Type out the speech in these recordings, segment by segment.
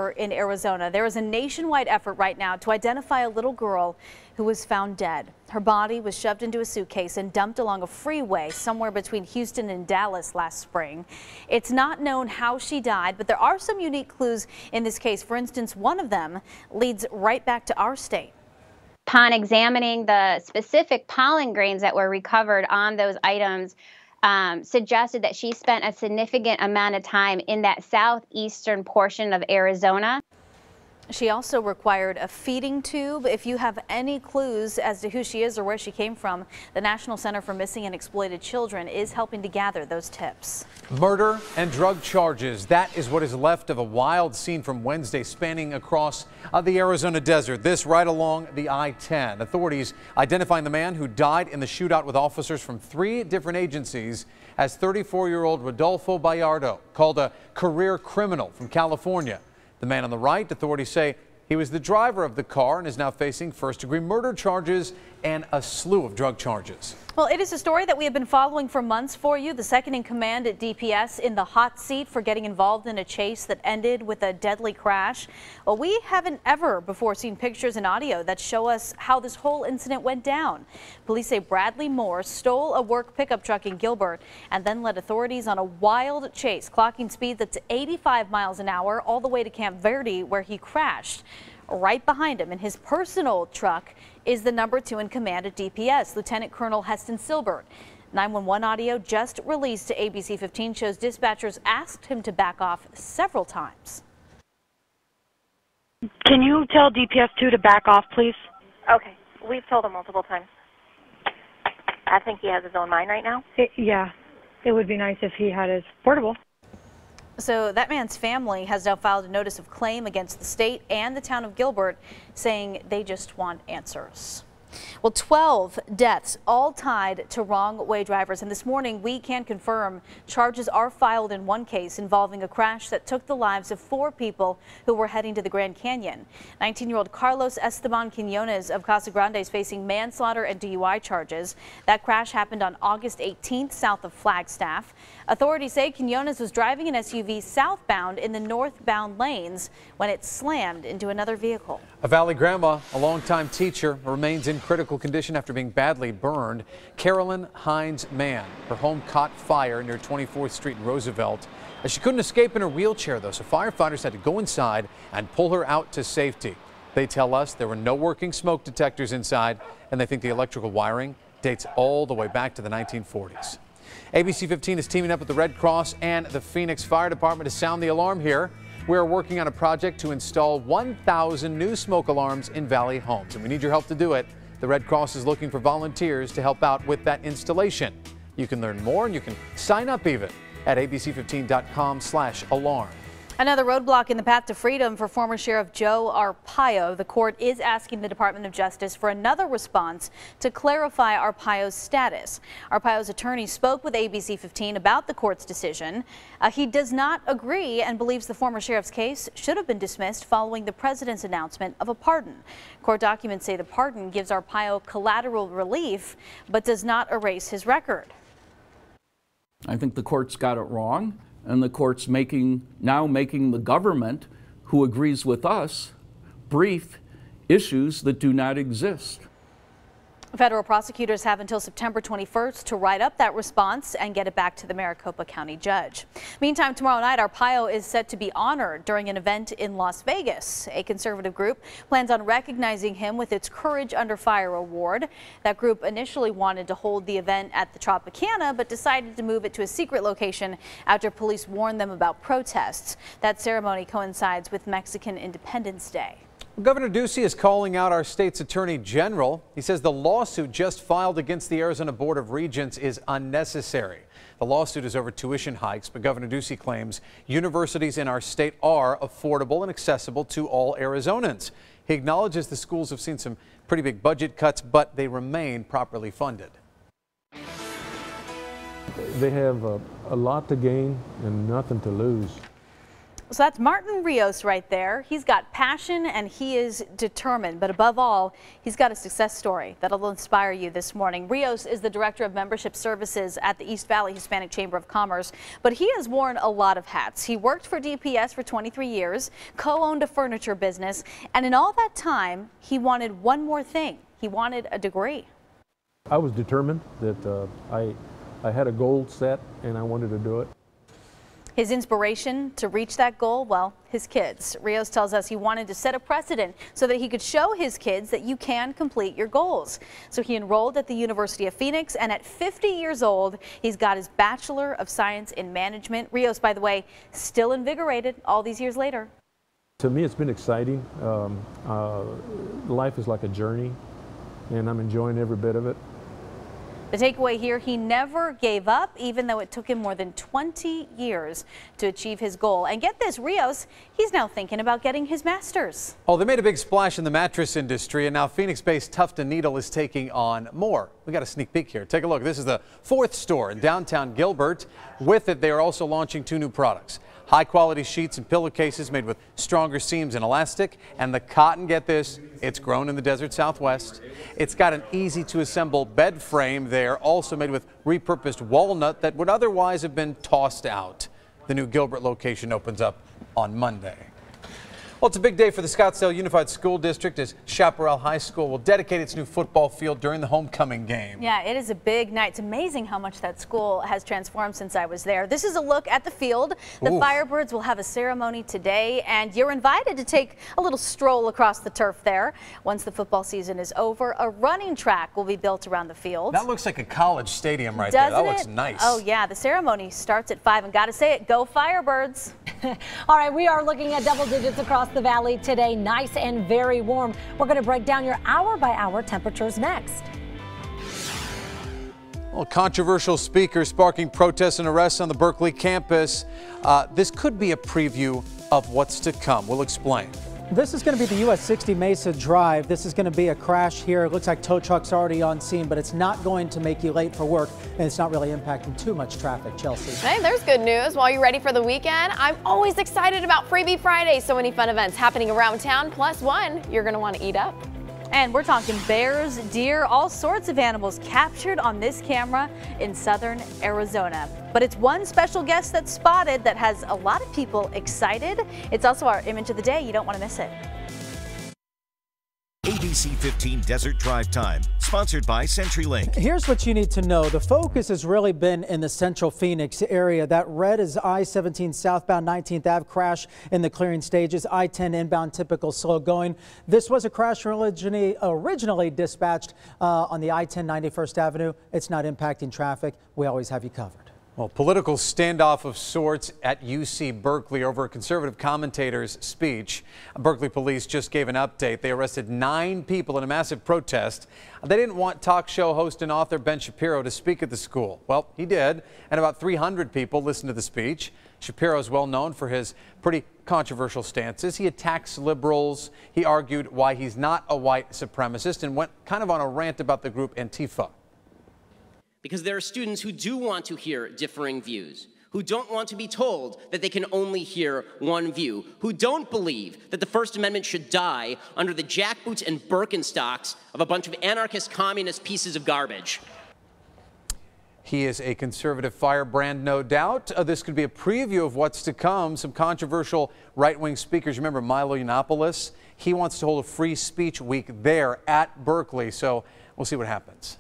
in Arizona. There is a nationwide effort right now to identify a little girl who was found dead. Her body was shoved into a suitcase and dumped along a freeway somewhere between Houston and Dallas last spring. It's not known how she died, but there are some unique clues in this case. For instance, one of them leads right back to our state. Upon examining the specific pollen grains that were recovered on those items, suggested that she spent a significant amount of time in that southeastern portion of Arizona. She also required a feeding tube. If you have any clues as to who she is or where she came from, the National Center for Missing and Exploited Children is helping to gather those tips. Murder and drug charges. That is what is left of a wild scene from Wednesday spanning across the Arizona desert. This right along the I-10. Authorities identifying the man who died in the shootout with officers from 3 different agencies as 34-year-old Rodolfo Bayardo, called a career criminal from California. The man on the right, authorities say he was the driver of the car and is now facing first-degree murder charges and a slew of drug charges. Well, it is a story that we have been following for months for you. The second in command at DPS in the hot seat for getting involved in a chase that ended with a deadly crash. Well, we haven't ever before seen pictures and audio that show us how this whole incident went down. Police say Bradley Moore stole a work pickup truck in Gilbert and then led authorities on a wild chase, clocking speed that's 85 miles an hour all the way to Camp Verde, where he crashed. Right behind him in his personal truck is the number 2 in command at DPS, Lieutenant Colonel Heston Silbert. 911 audio just released to ABC 15 shows dispatchers asked him to back off several times. Can you tell DPS 2 to back off, please? Okay. We've told him multiple times. I think he has his own mind right now. Yeah. It would be nice if he had his portable. So that man's family has now filed a notice of claim against the state and the town of Gilbert, saying they just want answers. Well, 12 deaths, all tied to wrong-way drivers. And this morning, we can confirm charges are filed in one case involving a crash that took the lives of 4 people who were heading to the Grand Canyon. 19-year-old Carlos Esteban Quinones of Casa Grande is facing manslaughter and DUI charges. That crash happened on August 18th south of Flagstaff. Authorities say Quinones was driving an SUV southbound in the northbound lanes when it slammed into another vehicle. A Valley grandma, a longtime teacher, remains in critical condition after being badly burned. Carolyn Hines Mann. Her home caught fire near 24th Street in Roosevelt. She couldn't escape in her wheelchair, though, so firefighters had to go inside and pull her out to safety. They tell us there were no working smoke detectors inside, and they think the electrical wiring dates all the way back to the 1940s. ABC 15 is teaming up with the Red Cross and the Phoenix Fire Department to sound the alarm here. We're working on a project to install 1,000 new smoke alarms in Valley homes, and we need your help to do it. The Red Cross is looking for volunteers to help out with that installation. You can learn more and you can sign up even at abc15.com/alarm. Another roadblock in the path to freedom for former Sheriff Joe Arpaio. The court is asking the Department of Justice for another response to clarify Arpaio's status. Arpaio's attorney spoke with ABC 15 about the court's decision. He does not agree and believes the former sheriff's case should have been dismissed following the president's announcement of a pardon. Court documents say the pardon gives Arpaio collateral relief but does not erase his record. I think the court's got it wrong. And the court's now making the government, who agrees with us, brief issues that do not exist. Federal prosecutors have until September 21st to write up that response and get it back to the Maricopa County judge. Meantime, tomorrow night, Arpaio is set to be honored during an event in Las Vegas. A conservative group plans on recognizing him with its Courage Under Fire award. That group initially wanted to hold the event at the Tropicana, but decided to move it to a secret location after police warned them about protests. That ceremony coincides with Mexican Independence Day. Governor Ducey is calling out our state's attorney general. He says the lawsuit just filed against the Arizona Board of Regents is unnecessary. The lawsuit is over tuition hikes, but Governor Ducey claims universities in our state are affordable and accessible to all Arizonans. He acknowledges the schools have seen some pretty big budget cuts, but they remain properly funded. They have a lot to gain and nothing to lose. So that's Martin Rios right there. He's got passion and he is determined, but above all, he's got a success story that'll inspire you this morning. Rios is the Director of Membership Services at the East Valley Hispanic Chamber of Commerce, but he has worn a lot of hats. He worked for DPS for 23 years, co-owned a furniture business, and in all that time, he wanted one more thing. He wanted a degree. I was determined that I had a goal set and I wanted to do it. His inspiration to reach that goal, well, his kids. Rios tells us he wanted to set a precedent so that he could show his kids that you can complete your goals. So he enrolled at the University of Phoenix, and at 50 years old, he's got his Bachelor of Science in Management. Rios, by the way, still invigorated all these years later. To me, it's been exciting. Life is like a journey, and I'm enjoying every bit of it. The takeaway here, he never gave up, even though it took him more than 20 years to achieve his goal. And get this, Rios, he's now thinking about getting his master's. Oh, they made a big splash in the mattress industry, and now Phoenix-based Tuft & Needle is taking on more. We got a sneak peek here. Take a look. This is the 4th store in downtown Gilbert. With it, they are also launching 2 new products. High-quality sheets and pillowcases made with stronger seams and elastic. And the cotton, get this, it's grown in the desert Southwest. It's got an easy-to-assemble bed frame there, also made with repurposed walnut that would otherwise have been tossed out. The new Gilbert location opens up on Monday. Well, it's a big day for the Scottsdale Unified School District as Chaparral High School will dedicate its new football field during the homecoming game. Yeah, it is a big night. It's amazing how much that school has transformed since I was there. This is a look at the field. The Firebirds will have a ceremony today, and you're invited to take a little stroll across the turf there. Once the football season is over, a running track will be built around the field. That looks like a college stadium right there. That looks nice. Oh, yeah. The ceremony starts at 5, and gotta say it, go Firebirds. All right, we are looking at double digits across the valley today, nice and very warm. We're going to break down your hour-by-hour temperatures next. Well, controversial speaker sparking protests and arrests on the Berkeley campus. This could be a preview of what's to come. We'll explain. This is going to be the US 60 Mesa Drive. This is going to be a crash here. It looks like tow trucks already on scene, but it's not going to make you late for work, and it's not really impacting too much traffic. Chelsea. Hey, there's good news. While you're ready for the weekend, I'm always excited about Freebie Friday. So many fun events happening around town, plus one you're going to want to eat up. And we're talking bears, deer, all sorts of animals captured on this camera in southern Arizona. But it's one special guest that's spotted that has a lot of people excited. It's also our image of the day. You don't want to miss it. ABC 15 Desert Drive Time, sponsored by CenturyLink. Here's what you need to know. The focus has really been in the central Phoenix area. That red is I-17 southbound 19th Ave crash in the clearing stages. I-10 inbound typical slow going. This was a crash originally dispatched on the I-10 91st Avenue. It's not impacting traffic. We always have you covered. Well, political standoff of sorts at UC Berkeley over a conservative commentator's speech. Berkeley police just gave an update. They arrested 9 people in a massive protest. They didn't want talk show host and author Ben Shapiro to speak at the school. Well, he did, and about 300 people listened to the speech. Shapiro is well known for his pretty controversial stances. He attacks liberals. He argued why he's not a white supremacist and went kind of on a rant about the group Antifa. Because there are students who do want to hear differing views, who don't want to be told that they can only hear one view, who don't believe that the First Amendment should die under the jackboots and Birkenstocks of a bunch of anarchist communist pieces of garbage. He is a conservative firebrand, no doubt. This could be a preview of what's to come. Some controversial right-wing speakers. Remember Milo Yiannopoulos? He wants to hold a free speech week there at Berkeley, so we'll see what happens.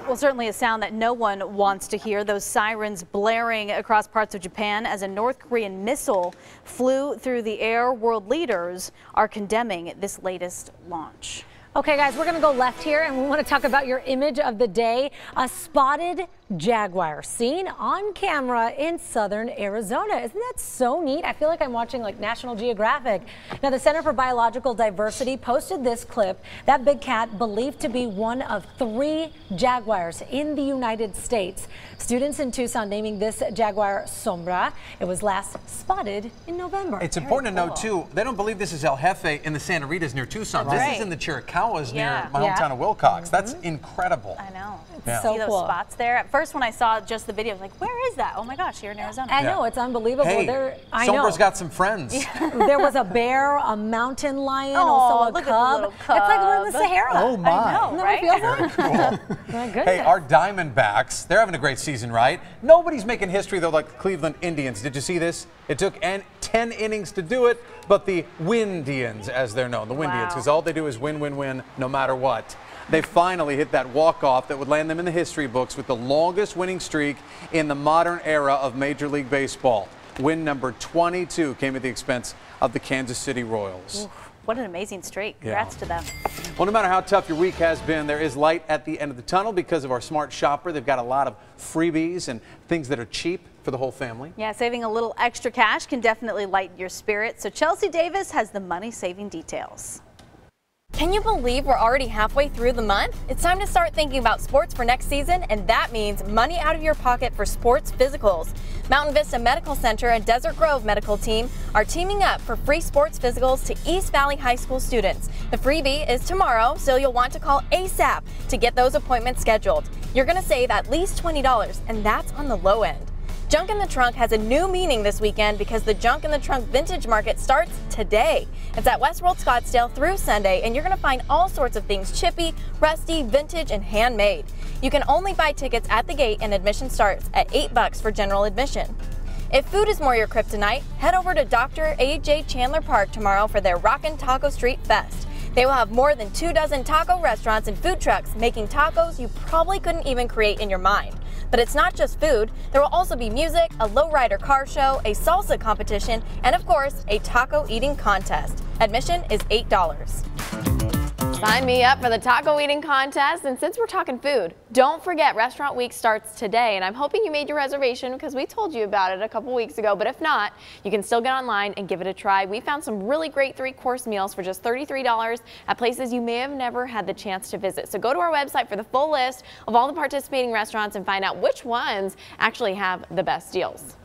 Well, certainly a sound that no one wants to hear. Those sirens blaring across parts of Japan as a North Korean missile flew through the air. World leaders are condemning this latest launch. Okay, guys, we're going to go left here, and we want to talk about your image of the day. A spotted jaguar seen on camera in southern Arizona. Isn't that so neat? I feel like I'm watching like National Geographic. Now, the Center for Biological Diversity posted this clip. That big cat believed to be one of 3 jaguars in the United States. Students in Tucson naming this jaguar Sombra. It was last spotted in November. It's important to know, too, they don't believe this is El Jefe in the Santa Ritas near Tucson. This is in the Chiricahuas near my hometown of Wilcox. That's incredible. I know. It's so See those cool. spots there? first when I saw just the video, I was like, where is that? Oh my gosh, here in Arizona. I know, it's unbelievable. Hey, I know. Sombra's got some friends. There was a bear, a mountain lion, Oh, also a look cub. at the little cub. It's like we're in the Sahara. Oh my. I know, right? Very cool. My goodness. Hey, our Diamondbacks, they're having a great season, right? Nobody's making history, though, like the Cleveland Indians. Did you see this? It took 10 innings to do it, but the Windians, as they're known, the Windians, because all they do is win, win, win, no matter what. They finally hit that walk-off that would land them in the history books with the longest winning streak in the modern era of Major League Baseball. Win number 22 came at the expense of the Kansas City Royals. Oof, what an amazing streak. Congrats to them. Well, no matter how tough your week has been, there is light at the end of the tunnel because of our Smart Shopper. They've got a lot of freebies and things that are cheap for the whole family. Yeah, saving a little extra cash can definitely lighten your spirit. So Chelsea Davis has the money-saving details. Can you believe we're already halfway through the month? It's time to start thinking about sports for next season, and that means money out of your pocket for sports physicals. Mountain Vista Medical Center and Desert Grove Medical Team are teaming up for free sports physicals to East Valley High School students. The freebie is tomorrow, so you'll want to call ASAP to get those appointments scheduled. You're going to save at least $20, and that's on the low end. Junk in the Trunk has a new meaning this weekend because the Junk in the Trunk Vintage Market starts today. It's at Westworld Scottsdale through Sunday, and you're going to find all sorts of things chippy, rusty, vintage, and handmade. You can only buy tickets at the gate, and admission starts at $8 for general admission. If food is more your kryptonite, head over to Dr. A.J. Chandler Park tomorrow for their Rockin' Taco Street Fest. They will have more than 24 taco restaurants and food trucks making tacos you probably couldn't even create in your mind. But it's not just food. There will also be music, a lowrider car show, a salsa competition, and of course, a taco eating contest. Admission is $8. Sign me up for the taco eating contest. And since we're talking food, don't forget Restaurant Week starts today. And I'm hoping you made your reservation because we told you about it a couple weeks ago. But if not, you can still get online and give it a try. We found some really great 3-course meals for just $33 at places you may have never had the chance to visit. So go to our website for the full list of all the participating restaurants and find out which ones actually have the best deals.